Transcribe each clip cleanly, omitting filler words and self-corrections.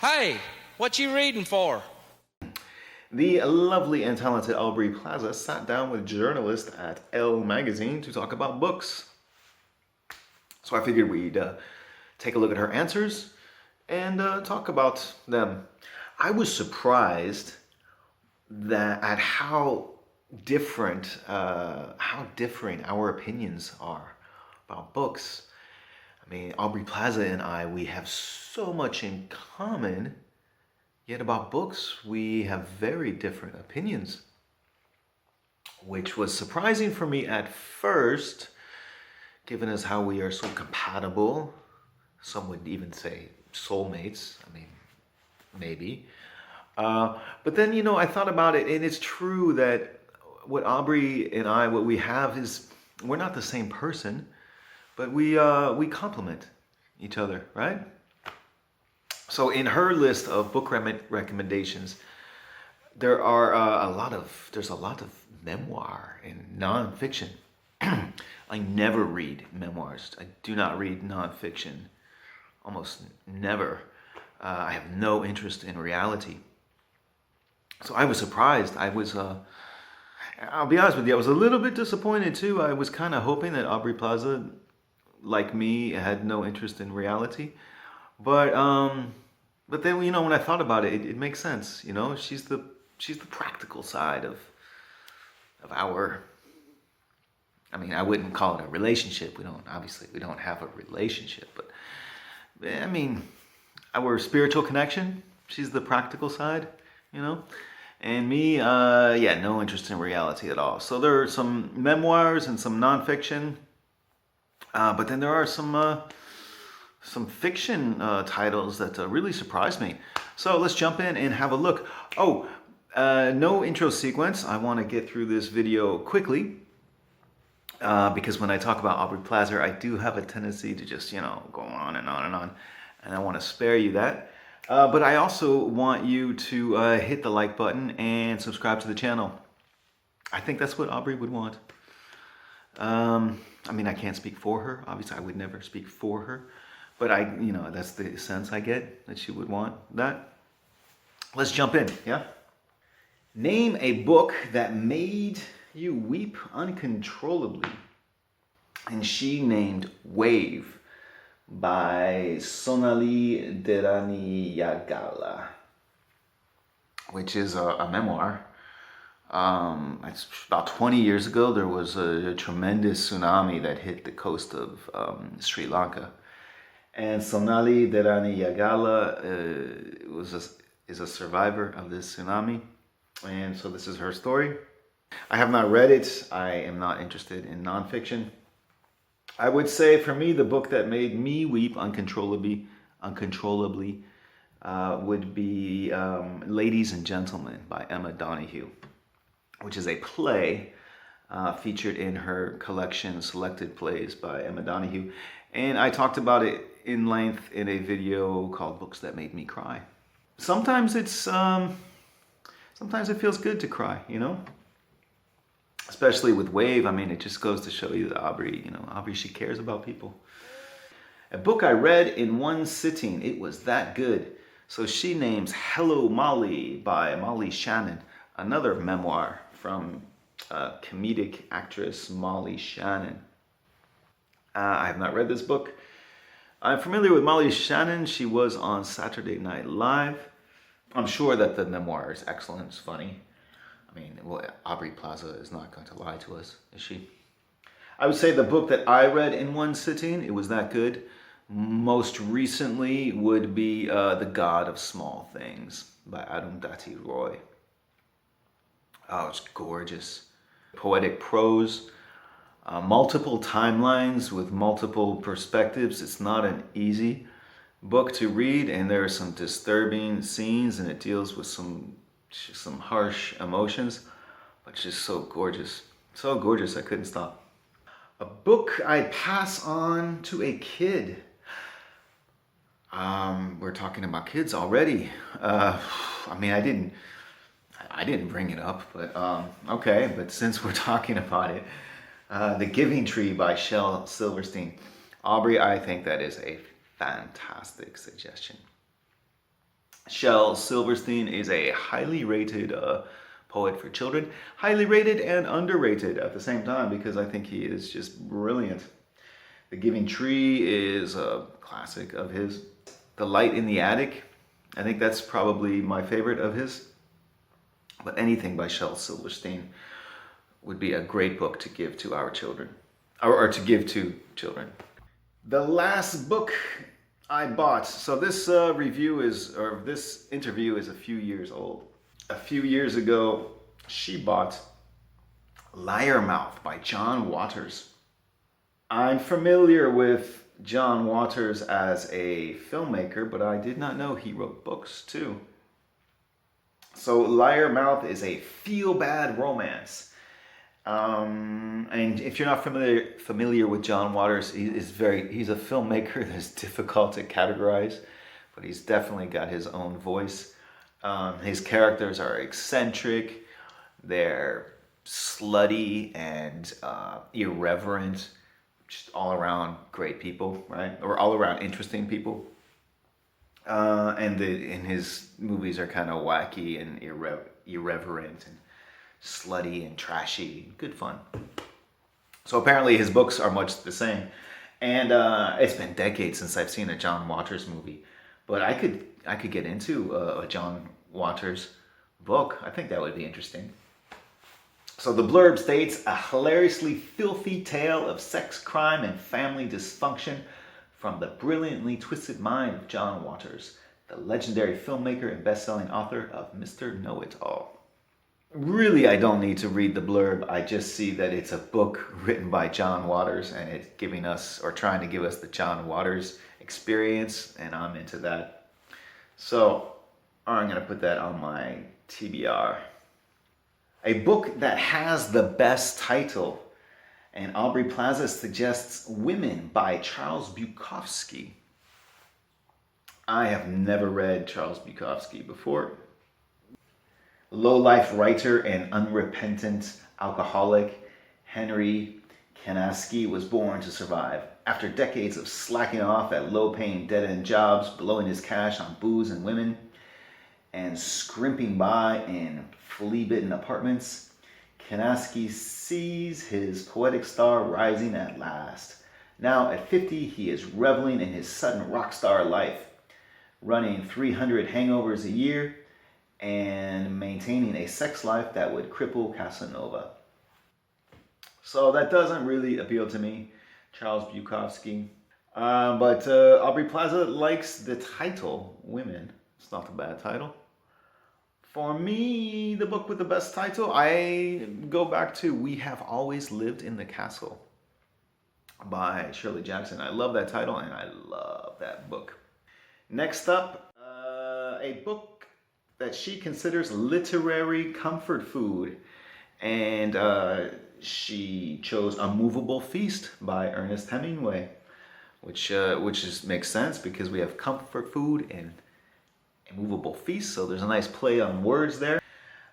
Hey, what you reading for? The lovely and talented Aubrey Plaza sat down with journalists at Elle Magazine to talk about books. So I figured we'd take a look at her answers and talk about them. I was surprised at how different our opinions are about books. I mean, Aubrey Plaza and I, we have so much in common, yet about books, we have very different opinions, which was surprising for me at first, given as how we are so compatible. Some would even say soulmates. I mean, maybe. But then, I thought about it, and it's true that what Aubrey and I, what we have is, we're not the same person, but we complement each other, right? So in her list of book recommendations, there's a lot of memoir and nonfiction. I never read memoirs. I do not read nonfiction. Almost never. I have no interest in reality. So I was surprised. I'll be honest with you, I was a little bit disappointed too. I was kind of hoping that Aubrey Plaza, like me, had no interest in reality. But then when I thought about it, it makes sense. She's the practical side of our. I mean, I wouldn't call it a relationship. We don't have a relationship, but I mean, our spiritual connection. She's the practical side, and me, no interest in reality at all. So there are some memoirs and some nonfiction, but then there are some fiction titles that really surprised me. So let's jump in and have a look. Oh, no intro sequence. I want to get through this video quickly because when I talk about Aubrey Plaza, I do have a tendency to just, go on and on and on. And I want to spare you that. But I also want you to hit the like button and subscribe to the channel. I think that's what Aubrey would want. I mean, I can't speak for her. Obviously, I would never speak for her. But that's the sense I get, that she would want that. Let's jump in, yeah? Name a book that made you weep uncontrollably. And she named Wave by Sonali Deraniyagala, which is a memoir. It's about 20 years ago, there was a tremendous tsunami that hit the coast of Sri Lanka. And Sonali Deraniyagala is a survivor of this tsunami. And so this is her story. I have not read it. I am not interested in nonfiction. I would say for me, the book that made me weep uncontrollably would be Ladies and Gentlemen by Emma Donoghue, which is a play featured in her collection Selected Plays by Emma Donoghue. And I talked about it in length in a video called Books That Made Me Cry. Sometimes it feels good to cry, Especially with Wave. I mean, it just goes to show you that Aubrey, she cares about people. A book I read in one sitting, it was that good. So she names Hello Molly by Molly Shannon, another memoir from comedic actress Molly Shannon. I have not read this book. I'm familiar with Molly Shannon. She was on Saturday Night Live. I'm sure that the memoir is excellent. It's funny. I mean, Aubrey Plaza is not going to lie to us, is she? I would say the book that I read in one sitting, it was that good. Most recently would be The God of Small Things by Arundhati Roy. Oh, it's gorgeous. Poetic prose. Multiple timelines with multiple perspectives. It's not an easy book to read, and there are some disturbing scenes, and it deals with some harsh emotions, but just so gorgeous. So gorgeous, I couldn't stop. A book I'd pass on to a kid. We're talking about kids already. I mean, I didn't bring it up, but okay. But since we're talking about it, The Giving Tree by Shel Silverstein. Aubrey, I think that is a fantastic suggestion. Shel Silverstein is a highly rated poet for children. Highly rated and underrated at the same time, because I think he is just brilliant. The Giving Tree is a classic of his. The Light in the Attic, I think that's probably my favorite of his. But anything by Shel Silverstein would be a great book to give to our children, or to give to children. The last book I bought, so this this interview is a few years old. A few years ago, she bought Liar Mouth by John Waters. I'm familiar with John Waters as a filmmaker, but I did not know he wrote books too. So Liar Mouth is a feel-bad romance. And if you're not familiar with John Waters, he's a filmmaker that's difficult to categorize, but he's definitely got his own voice. His characters are eccentric, they're slutty and irreverent, just all around great people, right? Or all around interesting people. And his movies are kind of wacky and irreverent and slutty and trashy. Good fun. So apparently his books are much the same. And it's been decades since I've seen a John Waters movie. But I could get into a John Waters book. I think that would be interesting. So the blurb states, a hilariously filthy tale of sex, crime, and family dysfunction from the brilliantly twisted mind of John Waters, the legendary filmmaker and best-selling author of Mr. Know-It-All. Really, I don't need to read the blurb. I just see that it's a book written by John Waters, and it's giving us, or trying to give us, the John Waters experience, and I'm into that. So I'm going to put that on my TBR. A book that has the best title, and Aubrey Plaza suggests Women by Charles Bukowski. I have never read Charles Bukowski before. Low-life writer and unrepentant alcoholic Henry Kanaski was born to survive. After decades of slacking off at low-paying dead-end jobs, blowing his cash on booze and women, and scrimping by in flea-bitten apartments, Kanaski sees his poetic star rising at last. Now at 50, he is reveling in his sudden rock star life, running 300 hangovers a year and maintaining a sex life that would cripple Casanova. So that doesn't really appeal to me, Charles Bukowski. But Aubrey Plaza likes the title, Women. It's not a bad title. For me, the book with the best title, I go back to We Have Always Lived in the Castle by Shirley Jackson. I love that title and I love that book. Next up, a book that she considers literary comfort food. And she chose A Movable Feast by Ernest Hemingway, which makes sense because we have comfort food and a movable feast, so there's a nice play on words there.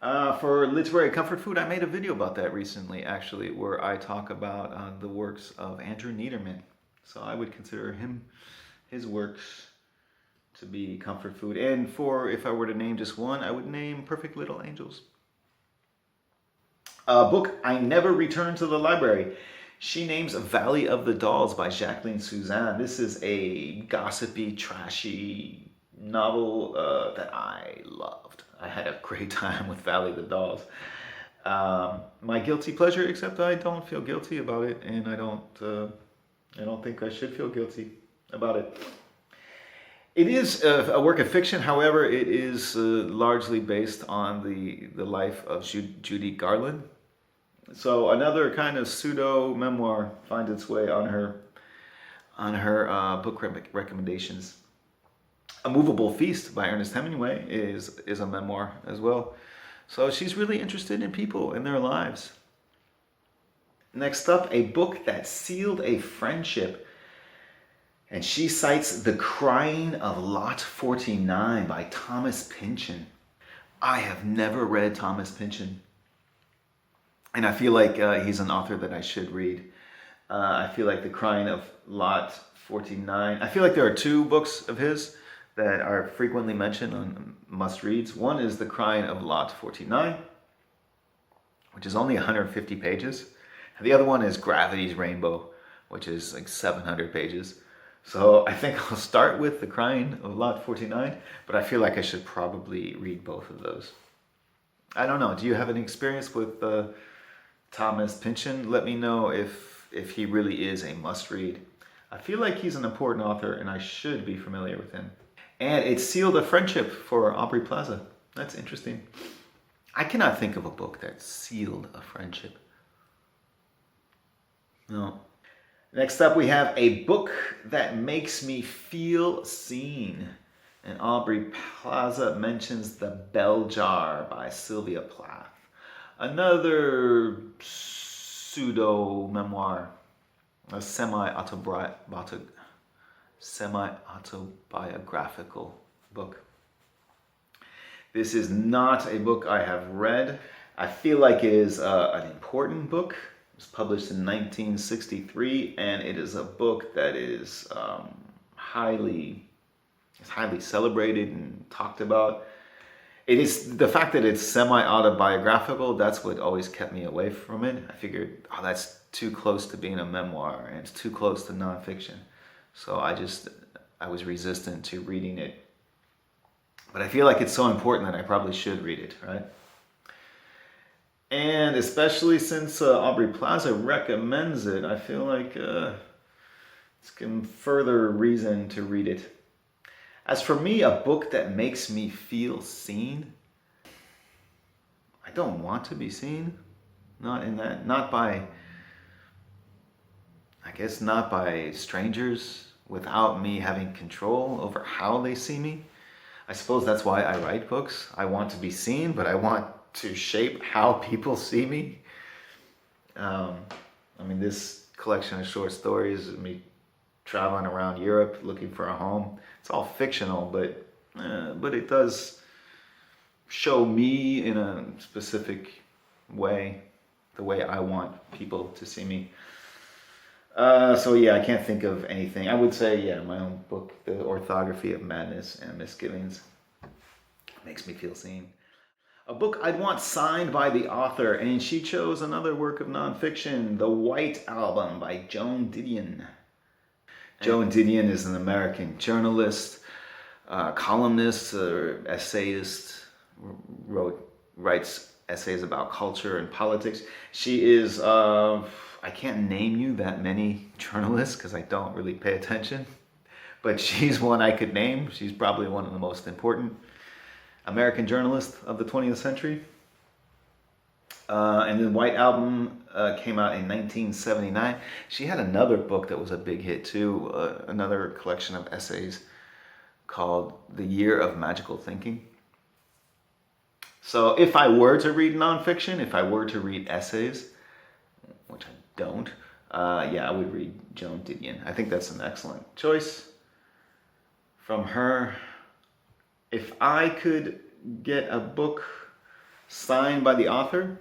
For literary comfort food, I made a video about that recently, actually, where I talk about the works of Andrew Niederman. So I would consider his works to be comfort food. And if I were to name just one, I would name Perfect Little Angels. Book I never returned to the library. She names Valley of the Dolls by Jacqueline Suzanne. This is a gossipy, trashy novel that I loved. I had a great time with Valley of the Dolls. My guilty pleasure, except I don't feel guilty about it, and I don't think I should feel guilty about it. It is a work of fiction, however, it is largely based on the life of Judy Garland. So another kind of pseudo memoir finds its way on her book recommendations. A Movable Feast by Ernest Hemingway is a memoir as well. So she's really interested in people and their lives. Next up, a book that sealed a friendship. And she cites The Crying of Lot 49 by Thomas Pynchon. I have never read Thomas Pynchon. And I feel like he's an author that I should read. I feel like The Crying of Lot 49. I feel like there are two books of his that are frequently mentioned on must-reads. One is The Crying of Lot 49, which is only 150 pages. And the other one is Gravity's Rainbow, which is like 700 pages. So I think I'll start with The Crying of Lot 49, but I feel like I should probably read both of those. I don't know. Do you have any experience with Thomas Pynchon? Let me know if he really is a must-read. I feel like he's an important author and I should be familiar with him. And it sealed a friendship for Aubrey Plaza. That's interesting. I cannot think of a book that sealed a friendship. No. Next up, we have a book that makes me feel seen. And Aubrey Plaza mentions The Bell Jar by Sylvia Plath. Another pseudo-memoir, a semi-autobiographical book. This is not a book I have read. I feel like it is an important book. It was published in 1963, and it is a book that is highly celebrated and talked about. It is the fact that it's semi-autobiographical, that's what always kept me away from it. I figured, oh, that's too close to being a memoir, and it's too close to nonfiction. So I was resistant to reading it. But I feel like it's so important that I probably should read it, right? And especially since Aubrey Plaza recommends it, I feel like it's given further reason to read it. As for me, a book that makes me feel seen, I don't want to be seen. Not by strangers, without me having control over how they see me. I suppose that's why I write books. I want to be seen, but I want to shape how people see me. This collection of short stories, me traveling around Europe looking for a home, it's all fictional, but it does show me in a specific way, the way I want people to see me. So yeah, I can't think of anything. I would say, yeah, my own book, The Orthography of Madness and Misgivings, makes me feel seen. A book I'd want signed by the author, and she chose another work of nonfiction, The White Album by Joan Didan. Joan Didan is an American journalist, columnist, essayist, writes essays about culture and politics. She is, I can't name you that many journalists because I don't really pay attention, but she's one I could name. She's probably one of the most important American journalists of the 20th century. And the White Album came out in 1979. She had another book that was a big hit too, another collection of essays called The Year of Magical Thinking. So if I were to read nonfiction, if I were to read essays, which I don't, I would read Joan Didan. I think that's an excellent choice from her. If I could get a book signed by the author,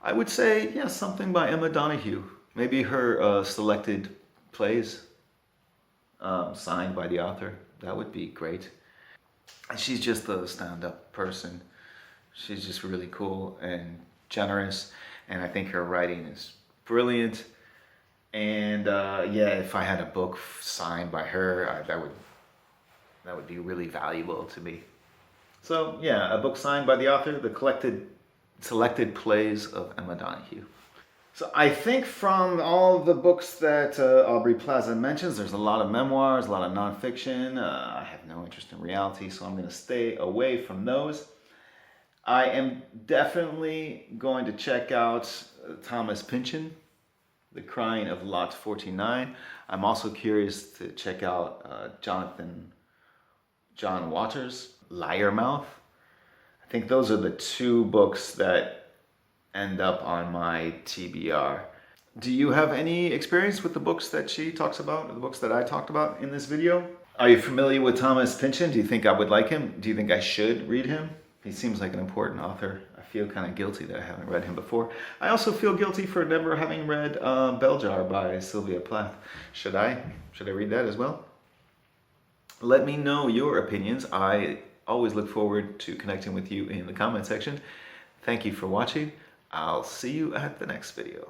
I would say, yeah, something by Emma Donoghue. Maybe her selected plays signed by the author. That would be great. And she's just a stand-up person. She's just really cool and generous, and I think her writing is brilliant. And if I had a book signed by her, that would be really valuable to me. So yeah, a book signed by the author, the selected plays of Emma Donoghue. So I think from all the books that Aubrey Plaza mentions, there's a lot of memoirs, a lot of nonfiction. I have no interest in reality, so I'm going to stay away from those. I am definitely going to check out Thomas Pynchon, The Crying of Lot 49. I'm also curious to check out John Waters' Liarmouth. I think those are the two books that end up on my TBR. Do you have any experience with the books that she talks about, or the books that I talked about in this video? Are you familiar with Thomas Pynchon? Do you think I would like him? Do you think I should read him? He seems like an important author. I feel kind of guilty that I haven't read him before. I also feel guilty for never having read Bell Jar by Sylvia Plath. Should I read that as well? Let me know your opinions. I always look forward to connecting with you in the comment section. Thank you for watching. I'll see you at the next video.